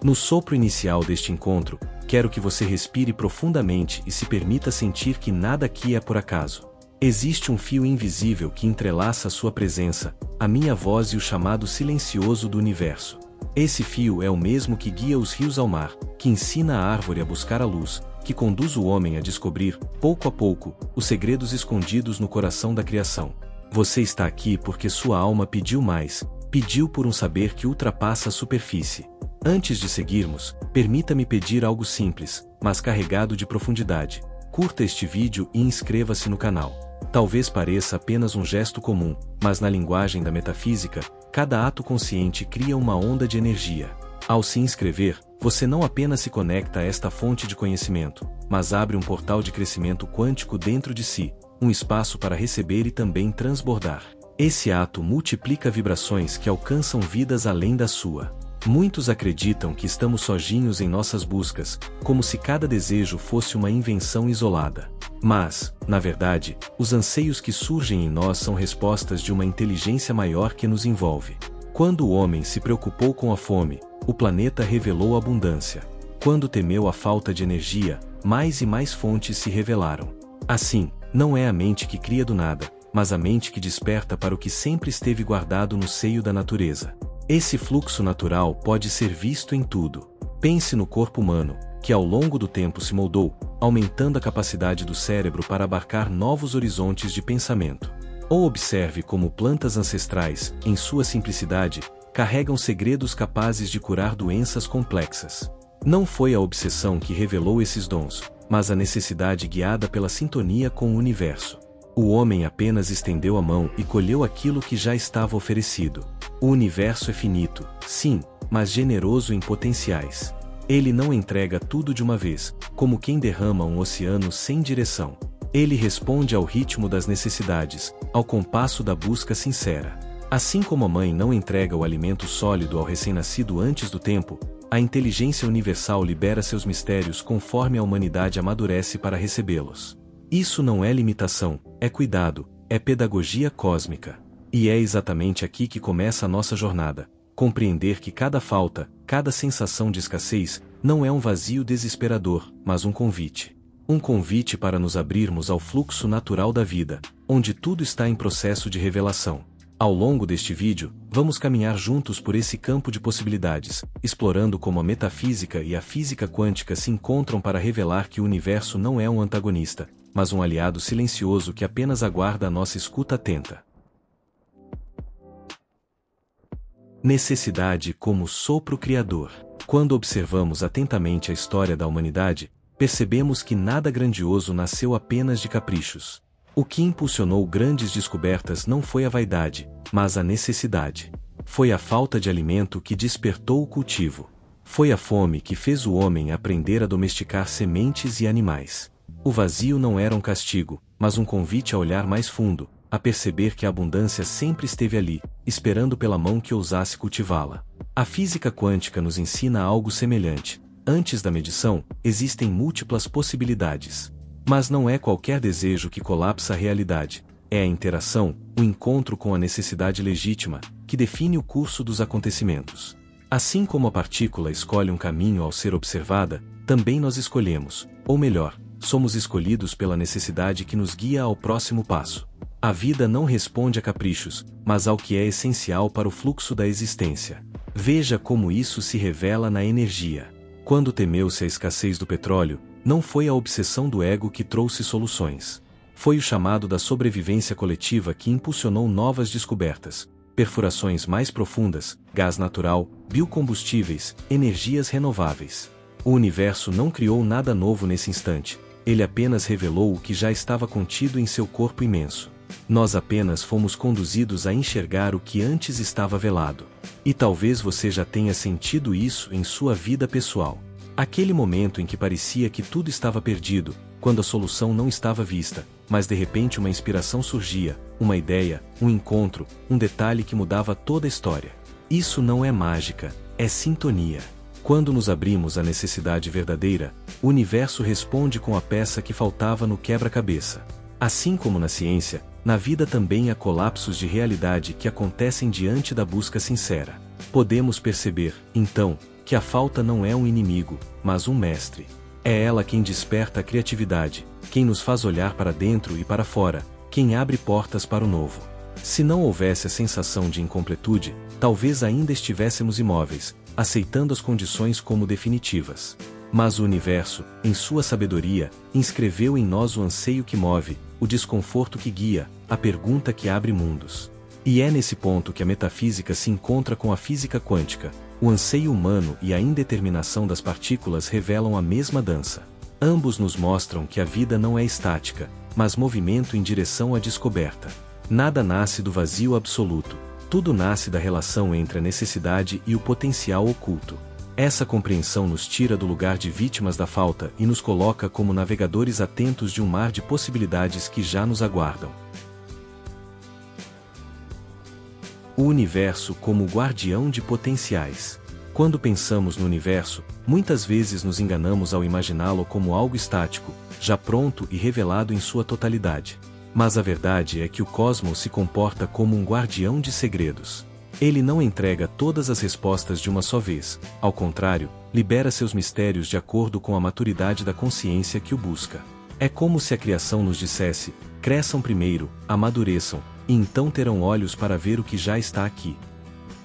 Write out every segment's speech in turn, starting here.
No sopro inicial deste encontro, quero que você respire profundamente e se permita sentir que nada aqui é por acaso. Existe um fio invisível que entrelaça a sua presença, a minha voz e o chamado silencioso do universo. Esse fio é o mesmo que guia os rios ao mar, que ensina a árvore a buscar a luz, que conduz o homem a descobrir, pouco a pouco, os segredos escondidos no coração da criação. Você está aqui porque sua alma pediu mais, pediu por um saber que ultrapassa a superfície. Antes de seguirmos, permita-me pedir algo simples, mas carregado de profundidade. Curta este vídeo e inscreva-se no canal. Talvez pareça apenas um gesto comum, mas na linguagem da metafísica, cada ato consciente cria uma onda de energia. Ao se inscrever, você não apenas se conecta a esta fonte de conhecimento, mas abre um portal de crescimento quântico dentro de si, um espaço para receber e também transbordar. Esse ato multiplica vibrações que alcançam vidas além da sua. Muitos acreditam que estamos sozinhos em nossas buscas, como se cada desejo fosse uma invenção isolada. Mas, na verdade, os anseios que surgem em nós são respostas de uma inteligência maior que nos envolve. Quando o homem se preocupou com a fome, o planeta revelou abundância. Quando temeu a falta de energia, mais e mais fontes se revelaram. Assim, não é a mente que cria do nada, mas a mente que desperta para o que sempre esteve guardado no seio da natureza. Esse fluxo natural pode ser visto em tudo. Pense no corpo humano, que ao longo do tempo se moldou, aumentando a capacidade do cérebro para abarcar novos horizontes de pensamento. Ou observe como plantas ancestrais, em sua simplicidade, carregam segredos capazes de curar doenças complexas. Não foi a obsessão que revelou esses dons, mas a necessidade guiada pela sintonia com o universo. O homem apenas estendeu a mão e colheu aquilo que já estava oferecido. O universo é finito, sim, mas generoso em potenciais. Ele não entrega tudo de uma vez, como quem derrama um oceano sem direção. Ele responde ao ritmo das necessidades, ao compasso da busca sincera. Assim como a mãe não entrega o alimento sólido ao recém-nascido antes do tempo, a inteligência universal libera seus mistérios conforme a humanidade amadurece para recebê-los. Isso não é limitação, é cuidado, é pedagogia cósmica. E é exatamente aqui que começa a nossa jornada. Compreender que cada falta, cada sensação de escassez, não é um vazio desesperador, mas um convite. Um convite para nos abrirmos ao fluxo natural da vida, onde tudo está em processo de revelação. Ao longo deste vídeo, vamos caminhar juntos por esse campo de possibilidades, explorando como a metafísica e a física quântica se encontram para revelar que o universo não é um antagonista, mas um aliado silencioso que apenas aguarda a nossa escuta atenta. Necessidade como sopro criador. Quando observamos atentamente a história da humanidade, percebemos que nada grandioso nasceu apenas de caprichos. O que impulsionou grandes descobertas não foi a vaidade, mas a necessidade. Foi a falta de alimento que despertou o cultivo. Foi a fome que fez o homem aprender a domesticar sementes e animais. O vazio não era um castigo, mas um convite a olhar mais fundo, a perceber que a abundância sempre esteve ali, esperando pela mão que ousasse cultivá-la. A física quântica nos ensina algo semelhante. Antes da medição, existem múltiplas possibilidades. Mas não é qualquer desejo que colapsa a realidade. É a interação, o encontro com a necessidade legítima, que define o curso dos acontecimentos. Assim como a partícula escolhe um caminho ao ser observada, também nós escolhemos, ou melhor, somos escolhidos pela necessidade que nos guia ao próximo passo. A vida não responde a caprichos, mas ao que é essencial para o fluxo da existência. Veja como isso se revela na energia. Quando temeu-se a escassez do petróleo, não foi a obsessão do ego que trouxe soluções. Foi o chamado da sobrevivência coletiva que impulsionou novas descobertas, perfurações mais profundas, gás natural, biocombustíveis, energias renováveis. O universo não criou nada novo nesse instante, ele apenas revelou o que já estava contido em seu corpo imenso. Nós apenas fomos conduzidos a enxergar o que antes estava velado. E talvez você já tenha sentido isso em sua vida pessoal. Aquele momento em que parecia que tudo estava perdido, quando a solução não estava vista, mas de repente uma inspiração surgia, uma ideia, um encontro, um detalhe que mudava toda a história. Isso não é mágica, é sintonia. Quando nos abrimos à necessidade verdadeira, o universo responde com a peça que faltava no quebra-cabeça. Assim como na ciência, na vida também há colapsos de realidade que acontecem diante da busca sincera. Podemos perceber, então, que a falta não é um inimigo, mas um mestre. É ela quem desperta a criatividade, quem nos faz olhar para dentro e para fora, quem abre portas para o novo. Se não houvesse a sensação de incompletude, talvez ainda estivéssemos imóveis, aceitando as condições como definitivas. Mas o universo, em sua sabedoria, inscreveu em nós o anseio que move, o desconforto que guia, a pergunta que abre mundos. E é nesse ponto que a metafísica se encontra com a física quântica. O anseio humano e a indeterminação das partículas revelam a mesma dança. Ambos nos mostram que a vida não é estática, mas movimento em direção à descoberta. Nada nasce do vazio absoluto, tudo nasce da relação entre a necessidade e o potencial oculto. Essa compreensão nos tira do lugar de vítimas da falta e nos coloca como navegadores atentos de um mar de possibilidades que já nos aguardam. O universo como guardião de potenciais. Quando pensamos no universo, muitas vezes nos enganamos ao imaginá-lo como algo estático, já pronto e revelado em sua totalidade. Mas a verdade é que o cosmos se comporta como um guardião de segredos. Ele não entrega todas as respostas de uma só vez, ao contrário, libera seus mistérios de acordo com a maturidade da consciência que o busca. É como se a criação nos dissesse: cresçam primeiro, amadureçam, e então terão olhos para ver o que já está aqui.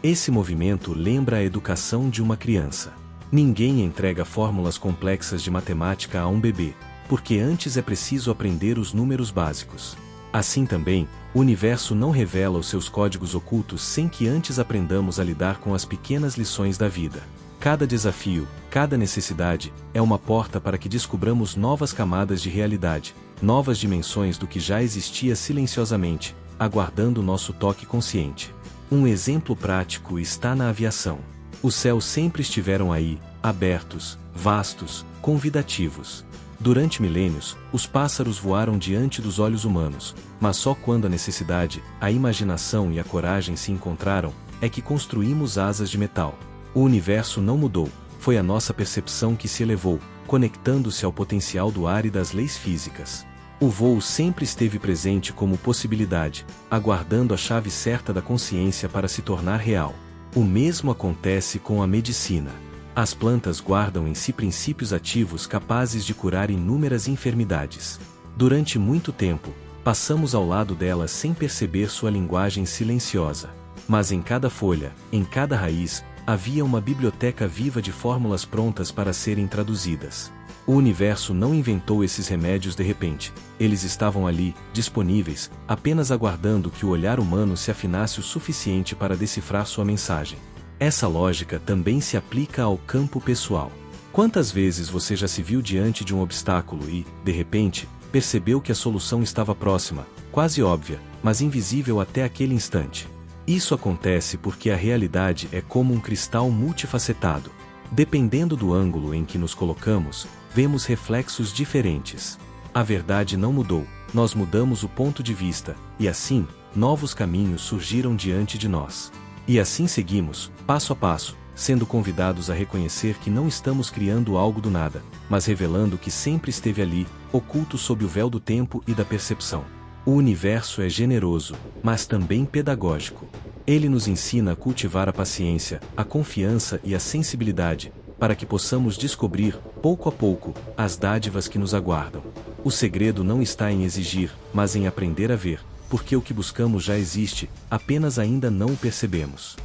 Esse movimento lembra a educação de uma criança. Ninguém entrega fórmulas complexas de matemática a um bebê, porque antes é preciso aprender os números básicos. Assim também, o universo não revela os seus códigos ocultos sem que antes aprendamos a lidar com as pequenas lições da vida. Cada desafio, cada necessidade, é uma porta para que descubramos novas camadas de realidade, novas dimensões do que já existia silenciosamente, aguardando nosso toque consciente. Um exemplo prático está na aviação. Os céus sempre estiveram aí, abertos, vastos, convidativos. Durante milênios, os pássaros voaram diante dos olhos humanos, mas só quando a necessidade, a imaginação e a coragem se encontraram, é que construímos asas de metal. O universo não mudou, foi a nossa percepção que se elevou, conectando-se ao potencial do ar e das leis físicas. O voo sempre esteve presente como possibilidade, aguardando a chave certa da consciência para se tornar real. O mesmo acontece com a medicina. As plantas guardam em si princípios ativos capazes de curar inúmeras enfermidades. Durante muito tempo, passamos ao lado delas sem perceber sua linguagem silenciosa. Mas em cada folha, em cada raiz, havia uma biblioteca viva de fórmulas prontas para serem traduzidas. O universo não inventou esses remédios de repente, eles estavam ali, disponíveis, apenas aguardando que o olhar humano se afinasse o suficiente para decifrar sua mensagem. Essa lógica também se aplica ao campo pessoal. Quantas vezes você já se viu diante de um obstáculo e, de repente, percebeu que a solução estava próxima, quase óbvia, mas invisível até aquele instante? Isso acontece porque a realidade é como um cristal multifacetado. Dependendo do ângulo em que nos colocamos, vemos reflexos diferentes. A verdade não mudou, nós mudamos o ponto de vista, e assim, novos caminhos surgiram diante de nós. E assim seguimos, passo a passo, sendo convidados a reconhecer que não estamos criando algo do nada, mas revelando que sempre esteve ali, oculto sob o véu do tempo e da percepção. O universo é generoso, mas também pedagógico. Ele nos ensina a cultivar a paciência, a confiança e a sensibilidade, para que possamos descobrir, pouco a pouco, as dádivas que nos aguardam. O segredo não está em exigir, mas em aprender a ver, porque o que buscamos já existe, apenas ainda não o percebemos.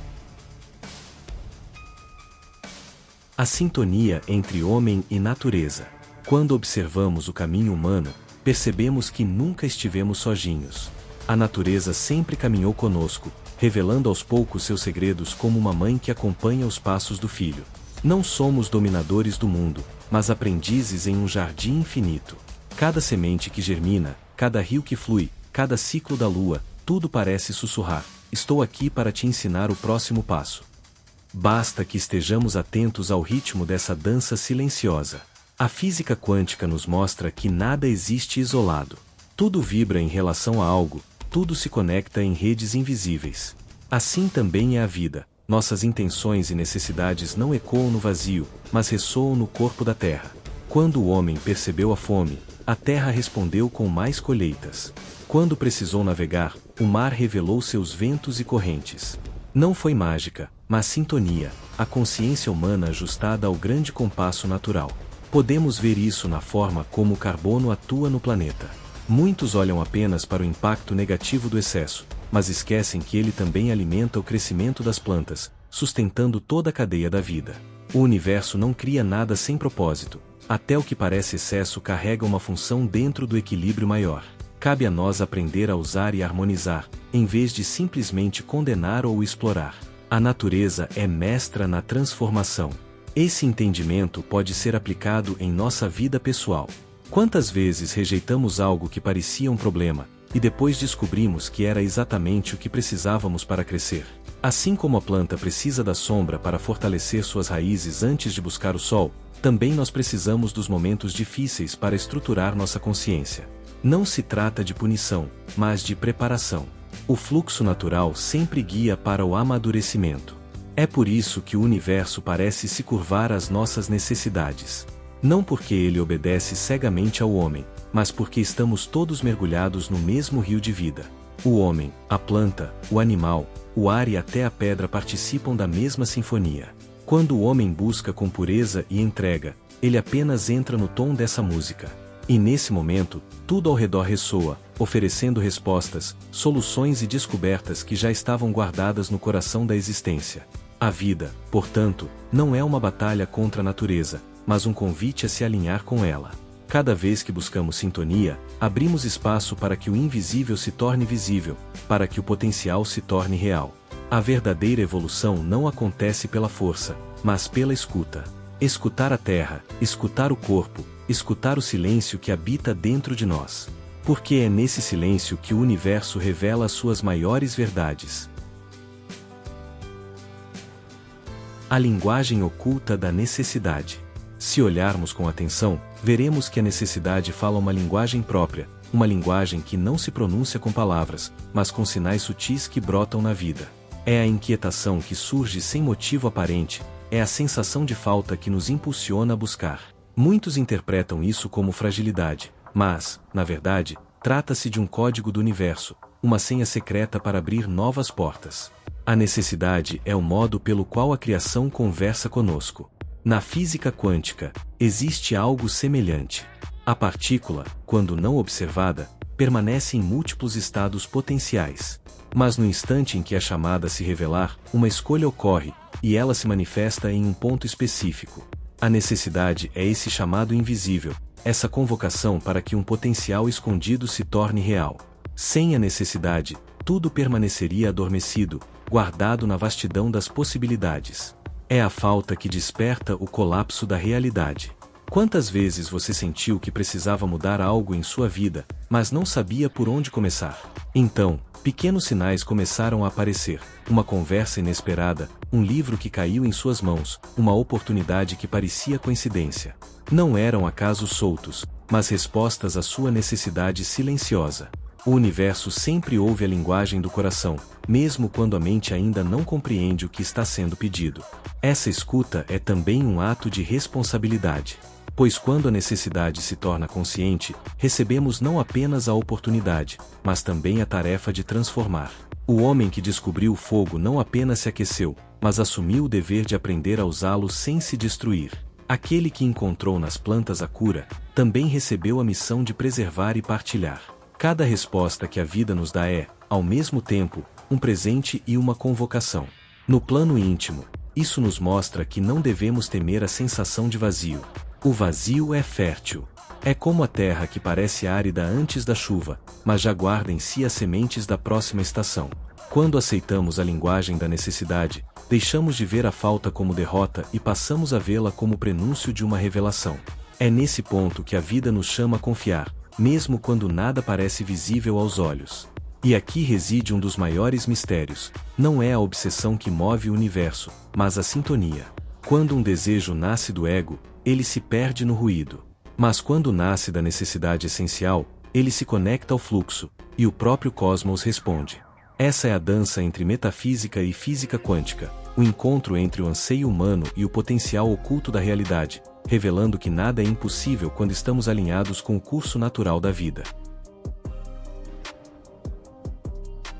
A sintonia entre homem e natureza. Quando observamos o caminho humano, percebemos que nunca estivemos sozinhos. A natureza sempre caminhou conosco, revelando aos poucos seus segredos como uma mãe que acompanha os passos do filho. Não somos dominadores do mundo, mas aprendizes em um jardim infinito. Cada semente que germina, cada rio que flui, cada ciclo da lua, tudo parece sussurrar: estou aqui para te ensinar o próximo passo. Basta que estejamos atentos ao ritmo dessa dança silenciosa. A física quântica nos mostra que nada existe isolado. Tudo vibra em relação a algo, tudo se conecta em redes invisíveis. Assim também é a vida. Nossas intenções e necessidades não ecoam no vazio, mas ressoam no corpo da terra. Quando o homem percebeu a fome, a terra respondeu com mais colheitas. Quando precisou navegar, o mar revelou seus ventos e correntes. Não foi mágica, mas sintonia, a consciência humana ajustada ao grande compasso natural. Podemos ver isso na forma como o carbono atua no planeta. Muitos olham apenas para o impacto negativo do excesso, mas esquecem que ele também alimenta o crescimento das plantas, sustentando toda a cadeia da vida. O universo não cria nada sem propósito. Até o que parece excesso carrega uma função dentro do equilíbrio maior. Cabe a nós aprender a usar e harmonizar, em vez de simplesmente condenar ou explorar. A natureza é mestra na transformação. Esse entendimento pode ser aplicado em nossa vida pessoal. Quantas vezes rejeitamos algo que parecia um problema, e depois descobrimos que era exatamente o que precisávamos para crescer? Assim como a planta precisa da sombra para fortalecer suas raízes antes de buscar o sol, também nós precisamos dos momentos difíceis para estruturar nossa consciência. Não se trata de punição, mas de preparação. O fluxo natural sempre guia para o amadurecimento. É por isso que o universo parece se curvar às nossas necessidades. Não porque ele obedece cegamente ao homem, mas porque estamos todos mergulhados no mesmo rio de vida. O homem, a planta, o animal, o ar e até a pedra participam da mesma sinfonia. Quando o homem busca com pureza e entrega, ele apenas entra no tom dessa música. E nesse momento, tudo ao redor ressoa, oferecendo respostas, soluções e descobertas que já estavam guardadas no coração da existência. A vida, portanto, não é uma batalha contra a natureza, mas um convite a se alinhar com ela. Cada vez que buscamos sintonia, abrimos espaço para que o invisível se torne visível, para que o potencial se torne real. A verdadeira evolução não acontece pela força, mas pela escuta. Escutar a terra, escutar o corpo, escutar o silêncio que habita dentro de nós. Porque é nesse silêncio que o universo revela as suas maiores verdades. A linguagem oculta da necessidade. Se olharmos com atenção, veremos que a necessidade fala uma linguagem própria, uma linguagem que não se pronuncia com palavras, mas com sinais sutis que brotam na vida. É a inquietação que surge sem motivo aparente, é a sensação de falta que nos impulsiona a buscar. Muitos interpretam isso como fragilidade, mas, na verdade, trata-se de um código do universo, uma senha secreta para abrir novas portas. A necessidade é o modo pelo qual a criação conversa conosco. Na física quântica, existe algo semelhante. A partícula, quando não observada, permanece em múltiplos estados potenciais. Mas no instante em que é chamada a se revelar, uma escolha ocorre, e ela se manifesta em um ponto específico. A necessidade é esse chamado invisível, essa convocação para que um potencial escondido se torne real. Sem a necessidade, tudo permaneceria adormecido, guardado na vastidão das possibilidades. É a falta que desperta o colapso da realidade. Quantas vezes você sentiu que precisava mudar algo em sua vida, mas não sabia por onde começar? Então, pequenos sinais começaram a aparecer, uma conversa inesperada, um livro que caiu em suas mãos, uma oportunidade que parecia coincidência. Não eram acasos soltos, mas respostas à sua necessidade silenciosa. O universo sempre ouve a linguagem do coração, mesmo quando a mente ainda não compreende o que está sendo pedido. Essa escuta é também um ato de responsabilidade. Pois quando a necessidade se torna consciente, recebemos não apenas a oportunidade, mas também a tarefa de transformar. O homem que descobriu o fogo não apenas se aqueceu, mas assumiu o dever de aprender a usá-lo sem se destruir. Aquele que encontrou nas plantas a cura, também recebeu a missão de preservar e partilhar. Cada resposta que a vida nos dá é, ao mesmo tempo, um presente e uma convocação. No plano íntimo, isso nos mostra que não devemos temer a sensação de vazio. O vazio é fértil. É como a terra que parece árida antes da chuva, mas já guarda em si as sementes da próxima estação. Quando aceitamos a linguagem da necessidade, deixamos de ver a falta como derrota e passamos a vê-la como prenúncio de uma revelação. É nesse ponto que a vida nos chama a confiar, mesmo quando nada parece visível aos olhos. E aqui reside um dos maiores mistérios: não é a obsessão que move o universo, mas a sintonia. Quando um desejo nasce do ego, ele se perde no ruído. Mas quando nasce da necessidade essencial, ele se conecta ao fluxo, e o próprio cosmos responde. Essa é a dança entre metafísica e física quântica, o encontro entre o anseio humano e o potencial oculto da realidade, revelando que nada é impossível quando estamos alinhados com o curso natural da vida.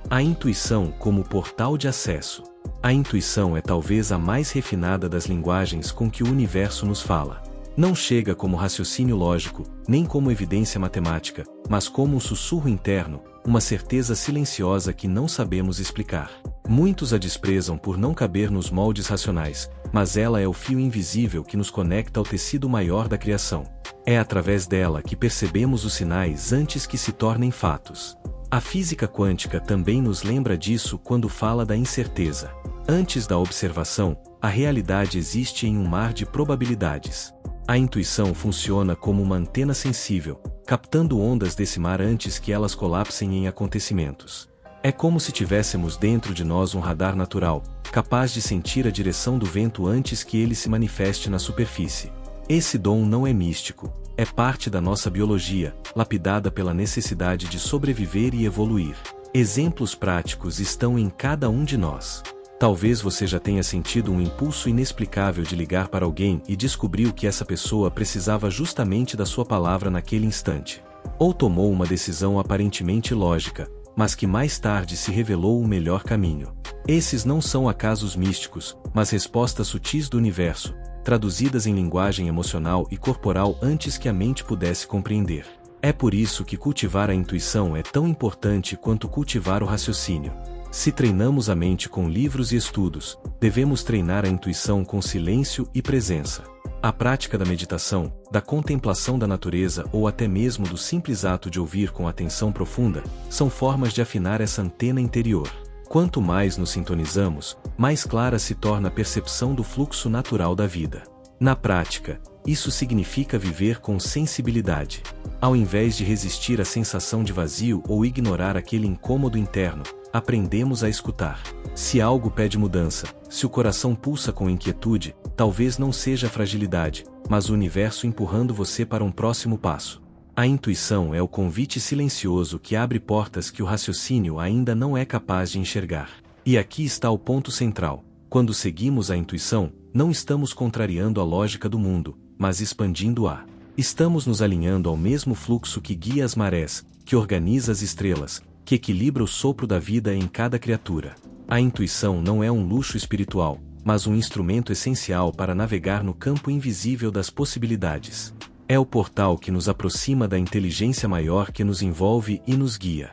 A intuição como portal de acesso. A intuição é talvez a mais refinada das linguagens com que o universo nos fala. Não chega como raciocínio lógico, nem como evidência matemática, mas como um sussurro interno, uma certeza silenciosa que não sabemos explicar. Muitos a desprezam por não caber nos moldes racionais, mas ela é o fio invisível que nos conecta ao tecido maior da criação. É através dela que percebemos os sinais antes que se tornem fatos. A física quântica também nos lembra disso quando fala da incerteza. Antes da observação, a realidade existe em um mar de probabilidades. A intuição funciona como uma antena sensível, captando ondas desse mar antes que elas colapsem em acontecimentos. É como se tivéssemos dentro de nós um radar natural, capaz de sentir a direção do vento antes que ele se manifeste na superfície. Esse dom não é místico, é parte da nossa biologia, lapidada pela necessidade de sobreviver e evoluir. Exemplos práticos estão em cada um de nós. Talvez você já tenha sentido um impulso inexplicável de ligar para alguém e descobriu que essa pessoa precisava justamente da sua palavra naquele instante. Ou tomou uma decisão aparentemente lógica, mas que mais tarde se revelou o melhor caminho. Esses não são acasos místicos, mas respostas sutis do universo, traduzidas em linguagem emocional e corporal antes que a mente pudesse compreender. É por isso que cultivar a intuição é tão importante quanto cultivar o raciocínio. Se treinamos a mente com livros e estudos, devemos treinar a intuição com silêncio e presença. A prática da meditação, da contemplação da natureza ou até mesmo do simples ato de ouvir com atenção profunda, são formas de afinar essa antena interior. Quanto mais nos sintonizamos, mais clara se torna a percepção do fluxo natural da vida. Na prática, isso significa viver com sensibilidade. Ao invés de resistir à sensação de vazio ou ignorar aquele incômodo interno, aprendemos a escutar. Se algo pede mudança, se o coração pulsa com inquietude, talvez não seja fragilidade, mas o universo empurrando você para um próximo passo. A intuição é o convite silencioso que abre portas que o raciocínio ainda não é capaz de enxergar. E aqui está o ponto central. Quando seguimos a intuição, não estamos contrariando a lógica do mundo, mas expandindo-a. Estamos nos alinhando ao mesmo fluxo que guia as marés, que organiza as estrelas, que equilibra o sopro da vida em cada criatura. A intuição não é um luxo espiritual, mas um instrumento essencial para navegar no campo invisível das possibilidades. É o portal que nos aproxima da inteligência maior que nos envolve e nos guia.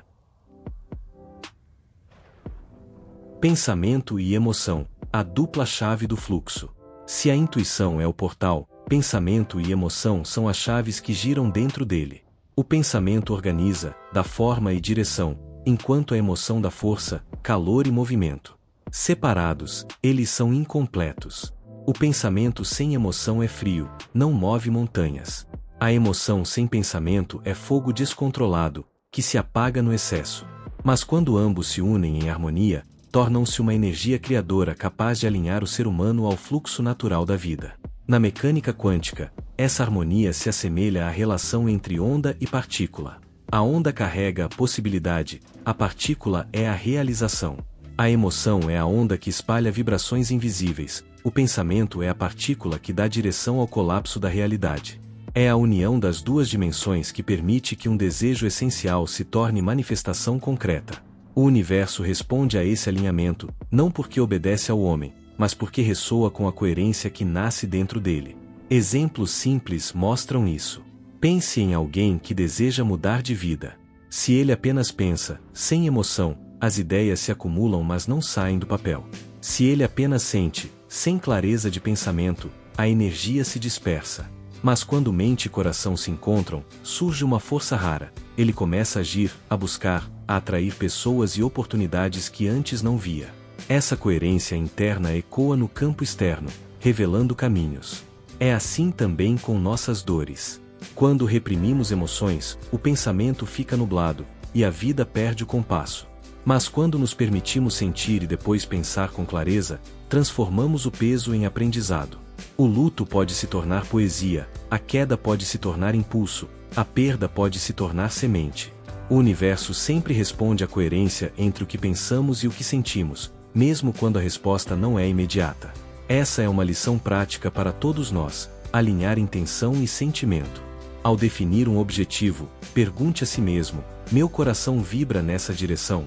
Pensamento e emoção, a dupla chave do fluxo. Se a intuição é o portal, pensamento e emoção são as chaves que giram dentro dele. O pensamento organiza, dá forma e direção, enquanto a emoção dá força, calor e movimento. Separados, eles são incompletos. O pensamento sem emoção é frio, não move montanhas. A emoção sem pensamento é fogo descontrolado, que se apaga no excesso. Mas quando ambos se unem em harmonia, tornam-se uma energia criadora capaz de alinhar o ser humano ao fluxo natural da vida. Na mecânica quântica, essa harmonia se assemelha à relação entre onda e partícula. A onda carrega a possibilidade, a partícula é a realização. A emoção é a onda que espalha vibrações invisíveis, o pensamento é a partícula que dá direção ao colapso da realidade. É a união das duas dimensões que permite que um desejo essencial se torne manifestação concreta. O universo responde a esse alinhamento, não porque obedece ao homem, mas porque ressoa com a coerência que nasce dentro dele. Exemplos simples mostram isso. Pense em alguém que deseja mudar de vida. Se ele apenas pensa, sem emoção, as ideias se acumulam mas não saem do papel. Se ele apenas sente, sem clareza de pensamento, a energia se dispersa. Mas quando mente e coração se encontram, surge uma força rara. Ele começa a agir, a buscar, a atrair pessoas e oportunidades que antes não via. Essa coerência interna ecoa no campo externo, revelando caminhos. É assim também com nossas dores. Quando reprimimos emoções, o pensamento fica nublado, e a vida perde o compasso. Mas quando nos permitimos sentir e depois pensar com clareza, transformamos o peso em aprendizado. O luto pode se tornar poesia, a queda pode se tornar impulso, a perda pode se tornar semente. O universo sempre responde à coerência entre o que pensamos e o que sentimos, mesmo quando a resposta não é imediata. Essa é uma lição prática para todos nós, alinhar intenção e sentimento. Ao definir um objetivo, pergunte a si mesmo: meu coração vibra nessa direção?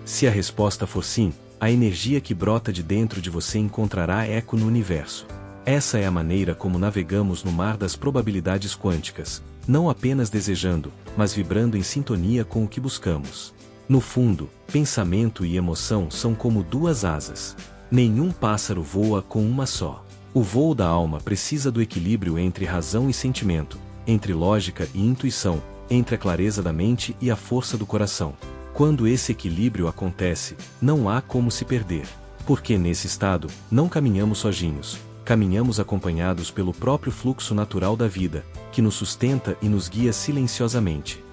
Se a resposta for sim, a energia que brota de dentro de você encontrará eco no universo. Essa é a maneira como navegamos no mar das probabilidades quânticas, não apenas desejando, mas vibrando em sintonia com o que buscamos. No fundo, pensamento e emoção são como duas asas. Nenhum pássaro voa com uma só. O voo da alma precisa do equilíbrio entre razão e sentimento, entre lógica e intuição, entre a clareza da mente e a força do coração. Quando esse equilíbrio acontece, não há como se perder. Porque nesse estado, não caminhamos sozinhos, caminhamos acompanhados pelo próprio fluxo natural da vida, que nos sustenta e nos guia silenciosamente.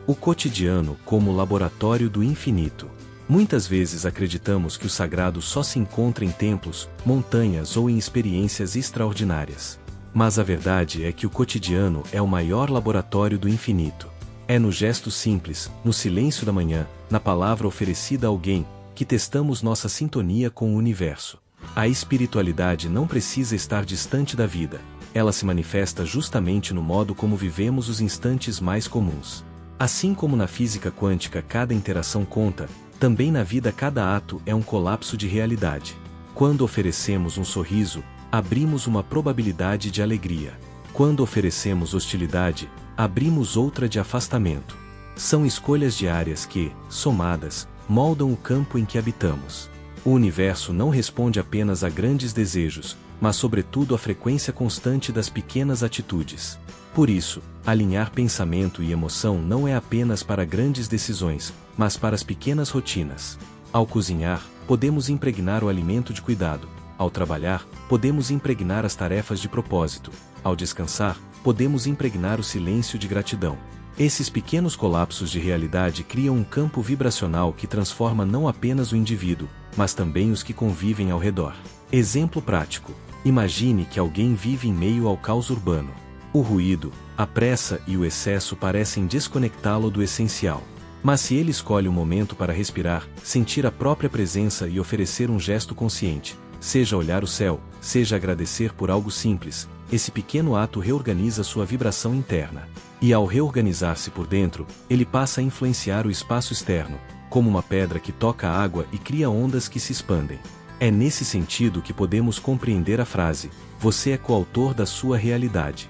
O cotidiano como laboratório do infinito. Muitas vezes acreditamos que o sagrado só se encontra em templos, montanhas ou em experiências extraordinárias. Mas a verdade é que o cotidiano é o maior laboratório do infinito. É no gesto simples, no silêncio da manhã, na palavra oferecida a alguém, que testamos nossa sintonia com o universo. A espiritualidade não precisa estar distante da vida, ela se manifesta justamente no modo como vivemos os instantes mais comuns. Assim como na física quântica cada interação conta, também na vida cada ato é um colapso de realidade. Quando oferecemos um sorriso, abrimos uma probabilidade de alegria. Quando oferecemos hostilidade, abrimos outra de afastamento. São escolhas diárias que, somadas, moldam o campo em que habitamos. O universo não responde apenas a grandes desejos, mas sobretudo à frequência constante das pequenas atitudes. Por isso, alinhar pensamento e emoção não é apenas para grandes decisões, mas para as pequenas rotinas. Ao cozinhar, podemos impregnar o alimento de cuidado. Ao trabalhar, podemos impregnar as tarefas de propósito. Ao descansar, podemos impregnar o silêncio de gratidão. Esses pequenos colapsos de realidade criam um campo vibracional que transforma não apenas o indivíduo, mas também os que convivem ao redor. Exemplo prático. Imagine que alguém vive em meio ao caos urbano. O ruído, a pressa e o excesso parecem desconectá-lo do essencial. Mas se ele escolhe um momento para respirar, sentir a própria presença e oferecer um gesto consciente, seja olhar o céu, seja agradecer por algo simples, esse pequeno ato reorganiza sua vibração interna. E ao reorganizar-se por dentro, ele passa a influenciar o espaço externo, como uma pedra que toca a água e cria ondas que se expandem. É nesse sentido que podemos compreender a frase: você é coautor da sua realidade.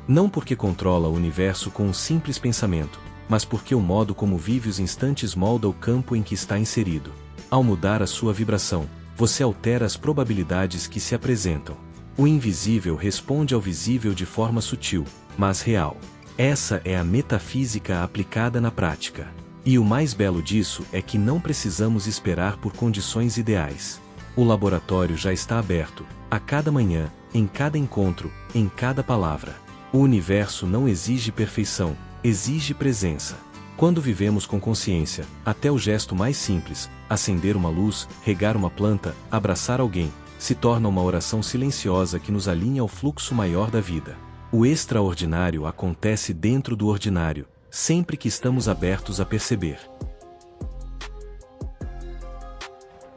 Não porque controla o universo com um simples pensamento, mas porque o modo como vive os instantes molda o campo em que está inserido. Ao mudar a sua vibração, você altera as probabilidades que se apresentam. O invisível responde ao visível de forma sutil, mas real. Essa é a metafísica aplicada na prática. E o mais belo disso é que não precisamos esperar por condições ideais. O laboratório já está aberto, a cada manhã, em cada encontro, em cada palavra. O universo não exige perfeição, exige presença. Quando vivemos com consciência, até o gesto mais simples, acender uma luz, regar uma planta, abraçar alguém, se torna uma oração silenciosa que nos alinha ao fluxo maior da vida. O extraordinário acontece dentro do ordinário, sempre que estamos abertos a perceber.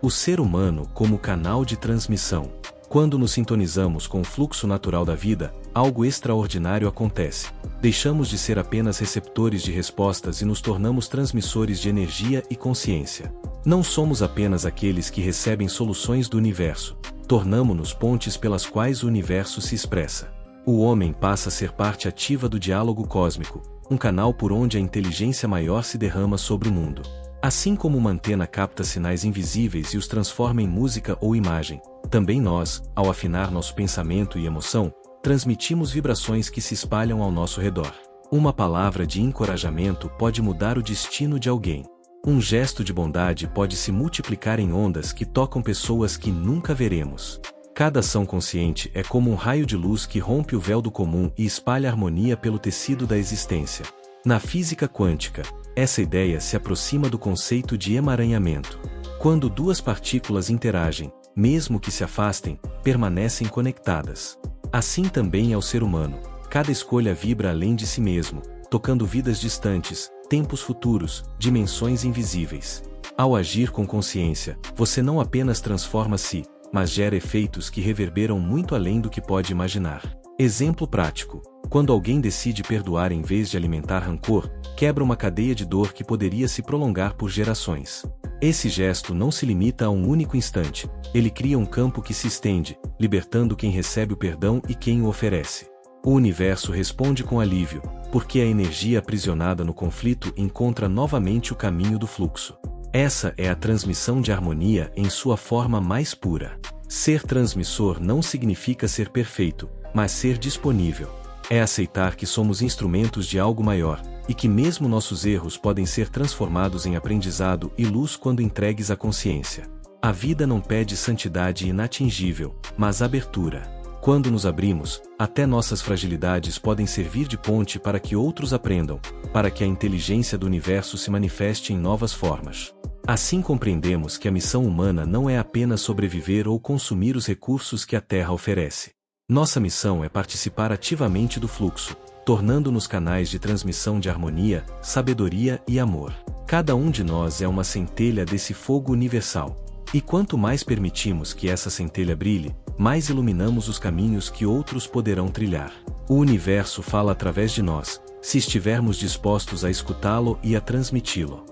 O ser humano como canal de transmissão. Quando nos sintonizamos com o fluxo natural da vida, algo extraordinário acontece. Deixamos de ser apenas receptores de respostas e nos tornamos transmissores de energia e consciência. Não somos apenas aqueles que recebem soluções do universo, tornamo-nos pontes pelas quais o universo se expressa. O homem passa a ser parte ativa do diálogo cósmico, um canal por onde a inteligência maior se derrama sobre o mundo. Assim como uma antena capta sinais invisíveis e os transforma em música ou imagem, também nós, ao afinar nosso pensamento e emoção, transmitimos vibrações que se espalham ao nosso redor. Uma palavra de encorajamento pode mudar o destino de alguém. Um gesto de bondade pode se multiplicar em ondas que tocam pessoas que nunca veremos. Cada ação consciente é como um raio de luz que rompe o véu do comum e espalha harmonia pelo tecido da existência. Na física quântica, essa ideia se aproxima do conceito de emaranhamento. Quando duas partículas interagem, mesmo que se afastem, permanecem conectadas. Assim também é o ser humano. Cada escolha vibra além de si mesmo, tocando vidas distantes, tempos futuros, dimensões invisíveis. Ao agir com consciência, você não apenas transforma-se, mas gera efeitos que reverberam muito além do que pode imaginar. Exemplo prático. Quando alguém decide perdoar em vez de alimentar rancor, quebra uma cadeia de dor que poderia se prolongar por gerações. Esse gesto não se limita a um único instante, ele cria um campo que se estende, libertando quem recebe o perdão e quem o oferece. O universo responde com alívio, porque a energia aprisionada no conflito encontra novamente o caminho do fluxo. Essa é a transmissão de harmonia em sua forma mais pura. Ser transmissor não significa ser perfeito, mas ser disponível. É aceitar que somos instrumentos de algo maior, e que mesmo nossos erros podem ser transformados em aprendizado e luz quando entregues à consciência. A vida não pede santidade inatingível, mas abertura. Quando nos abrimos, até nossas fragilidades podem servir de ponte para que outros aprendam, para que a inteligência do universo se manifeste em novas formas. Assim compreendemos que a missão humana não é apenas sobreviver ou consumir os recursos que a Terra oferece. Nossa missão é participar ativamente do fluxo, tornando-nos canais de transmissão de harmonia, sabedoria e amor. Cada um de nós é uma centelha desse fogo universal. E quanto mais permitimos que essa centelha brilhe, mais iluminamos os caminhos que outros poderão trilhar. O universo fala através de nós, se estivermos dispostos a escutá-lo e a transmiti-lo.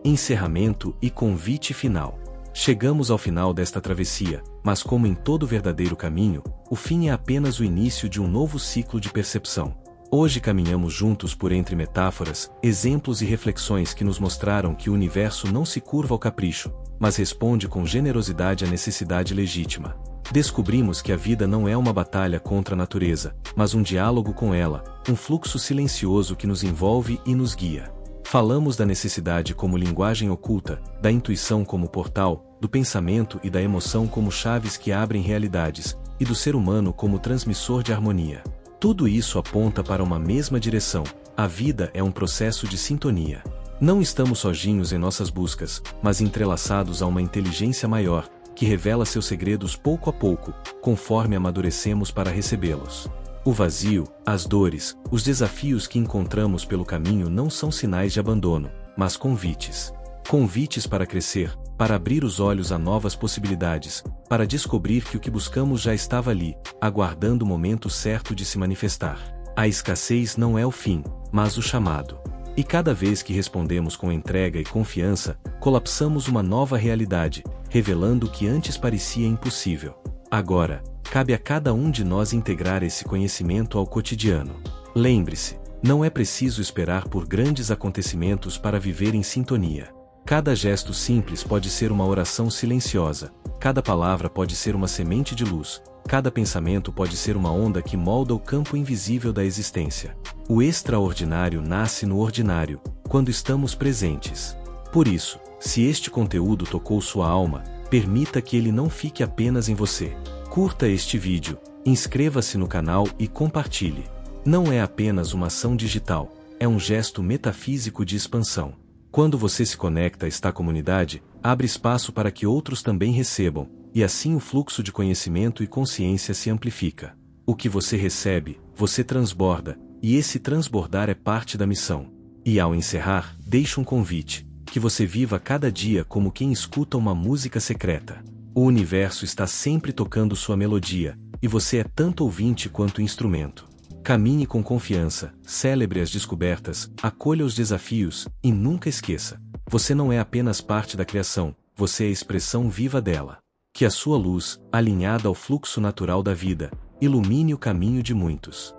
Encerramento e convite final. Chegamos ao final desta travessia, mas como em todo verdadeiro caminho, o fim é apenas o início de um novo ciclo de percepção. Hoje caminhamos juntos por entre metáforas, exemplos e reflexões que nos mostraram que o universo não se curva ao capricho, mas responde com generosidade à necessidade legítima. Descobrimos que a vida não é uma batalha contra a natureza, mas um diálogo com ela, um fluxo silencioso que nos envolve e nos guia. Falamos da necessidade como linguagem oculta, da intuição como portal, do pensamento e da emoção como chaves que abrem realidades, e do ser humano como transmissor de harmonia. Tudo isso aponta para uma mesma direção: a vida é um processo de sintonia. Não estamos sozinhos em nossas buscas, mas entrelaçados a uma inteligência maior, que revela seus segredos pouco a pouco, conforme amadurecemos para recebê-los. O vazio, as dores, os desafios que encontramos pelo caminho não são sinais de abandono, mas convites. Convites para crescer, para abrir os olhos a novas possibilidades, para descobrir que o que buscamos já estava ali, aguardando o momento certo de se manifestar. A escassez não é o fim, mas o chamado. E cada vez que respondemos com entrega e confiança, colapsamos uma nova realidade, revelando o que antes parecia impossível. Agora, cabe a cada um de nós integrar esse conhecimento ao cotidiano. Lembre-se, não é preciso esperar por grandes acontecimentos para viver em sintonia. Cada gesto simples pode ser uma oração silenciosa, cada palavra pode ser uma semente de luz, cada pensamento pode ser uma onda que molda o campo invisível da existência. O extraordinário nasce no ordinário, quando estamos presentes. Por isso, se este conteúdo tocou sua alma, permita que ele não fique apenas em você. Curta este vídeo, inscreva-se no canal e compartilhe. Não é apenas uma ação digital, é um gesto metafísico de expansão. Quando você se conecta a esta comunidade, abre espaço para que outros também recebam, e assim o fluxo de conhecimento e consciência se amplifica. O que você recebe, você transborda, e esse transbordar é parte da missão. E ao encerrar, deixo um convite, que você viva cada dia como quem escuta uma música secreta. O universo está sempre tocando sua melodia, e você é tanto ouvinte quanto instrumento. Caminhe com confiança, celebre as descobertas, acolha os desafios, e nunca esqueça: você não é apenas parte da criação, você é a expressão viva dela. Que a sua luz, alinhada ao fluxo natural da vida, ilumine o caminho de muitos.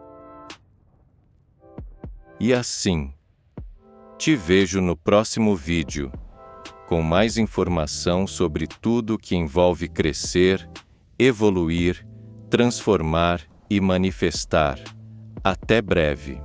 E assim, te vejo no próximo vídeo, com mais informação sobre tudo que envolve crescer, evoluir, transformar e manifestar. Até breve.